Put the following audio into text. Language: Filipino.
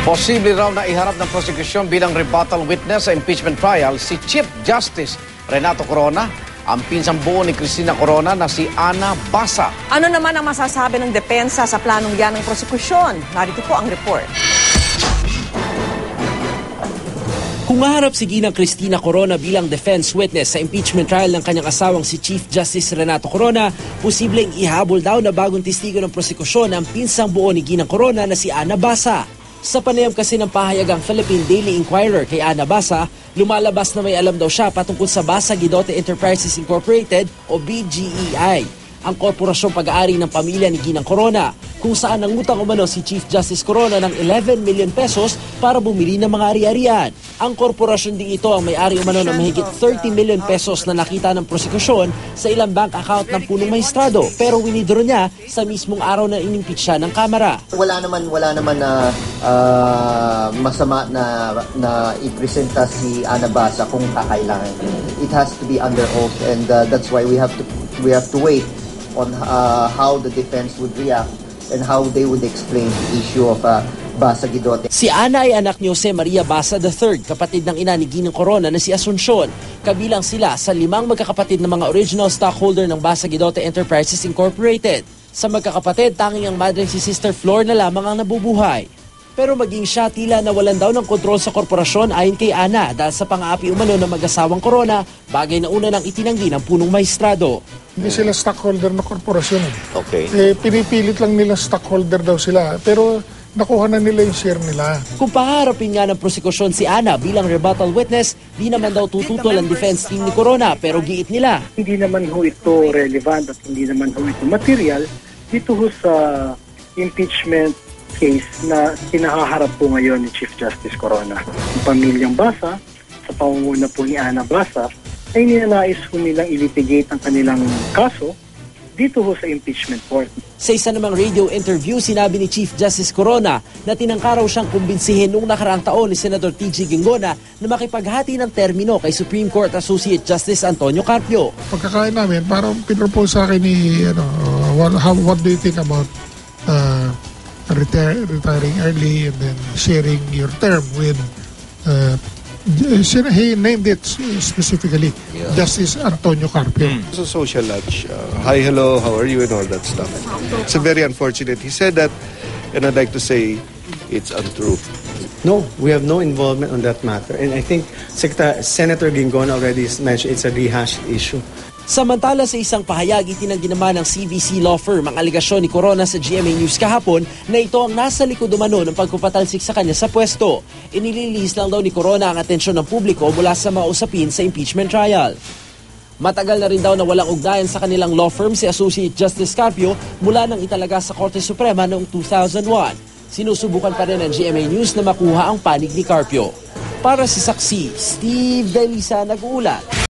Posible raw na iharap ng prosekusyon bilang rebuttal witness sa impeachment trial si Chief Justice Renato Corona, ang pinsang buo ni Cristina Corona na si Ana Basa. Ano naman ang masasabi ng depensa sa planong yan ng prosekusyon? Narito po ang report. Kung haharap si Ginang Cristina Corona bilang defense witness sa impeachment trial ng kanyang asawang si Chief Justice Renato Corona, posibleng ihabol daw na bagong testigo ng prosekusyon ang pinsang buo ni Ginang Corona na si Ana Basa. Sa panayam kasi ng pahayagang Philippine Daily Inquirer kay Ana Basa, lumalabas na may alam daw siya patungkol sa Basa Guidote Enterprises Incorporated o BGEI, ang korporasyong pag-aari ng pamilya ni Ginang Corona, kung saan nangutang umano si Chief Justice Corona ng 11 million pesos para bumili ng mga ari-arian. Ang korporasyon ding ito ang may-ari umano ng mahigit 30 million pesos na nakita ng prosekusyon sa ilang bank account ng punong maestrado, pero winidro niya sa mismong araw na inimpeach siya ng Kamara. Wala naman na masama na ipresenta si Ana Basa kung kakailangan. It has to be under oath, and that's why we have to wait on how the defense would react and how they would explain the issue of Basa Guidote. Si Ana ay anak ni Jose Maria Basa III, kapatid ng ina ni Ginang Corona na si Asuncion. Kabilang sila sa 5 magkakapatid na mga original stockholder ng Basa Guidote Enterprises Incorporated. Sa magkakapatid, tanging ang madre si Sister Flor na lamang ang nabubuhay. Pero maging siya tila nawalan daw ng kontrol sa korporasyon ayon kay Ana dahil sa pang-aapi umano ng mag-asawang Corona, bagay na una nang itinanggi ng punong maestrado. Hindi sila stockholder na korporasyon. Okay. Pinipilit lang nila stockholder daw sila. Pero nakuha na nila yung share nila. Kung paharapin nga ng prosekusyon si Ana bilang rebuttal witness, di naman daw tututol ang defense team ni Corona, pero giit nila. Hindi naman ho ito relevant at hindi naman ho ito material dito ho sa impeachment case na kinahaharap po ngayon ni Chief Justice Corona. Ang pamilyang Basa, sa pangunguna po ni Ana Basa, ay ninanais po nilang ilitigate ang kanilang kaso dito ho sa impeachment court. Sa isa namang radio interview, sinabi ni Chief Justice Corona na tinangka raw siyang kumbinsihin noong nakaraang taon ni Senator T.G. Ginggona na makipaghati ng termino kay Supreme Court Associate Justice Antonio Carpio. Pagkakain namin, parang pinropose sa akin ni, what do you think about retiring early and then sharing your term with he named it specifically, Justice Antonio Carpio. It's a social lunch. Hi, hello, how are you, and all that stuff. It's very unfortunate. He said that, and I'd like to say it's untrue. No, we have no involvement on that matter. And I think Senator Ginggona already mentioned it's a rehashed issue. Samantala sa isang pahayag, itinanggi naman ng CVC law firm ang aligasyon ni Corona sa GMA News kahapon na ito ang nasa likod umano ng pagpupatalsik sa kanya sa pwesto. Inililihis lang daw ni Corona ang atensyon ng publiko mula sa mga usapin sa impeachment trial. Matagal na rin daw na walang ugnayan sa kanilang law firm si Associate Justice Carpio mula nang italaga sa Korte Suprema noong 2001. Sinusubukan pa rin ng GMA News na makuha ang panig ni Carpio. Para sa Saksi, Steve Delisa nag-uulat.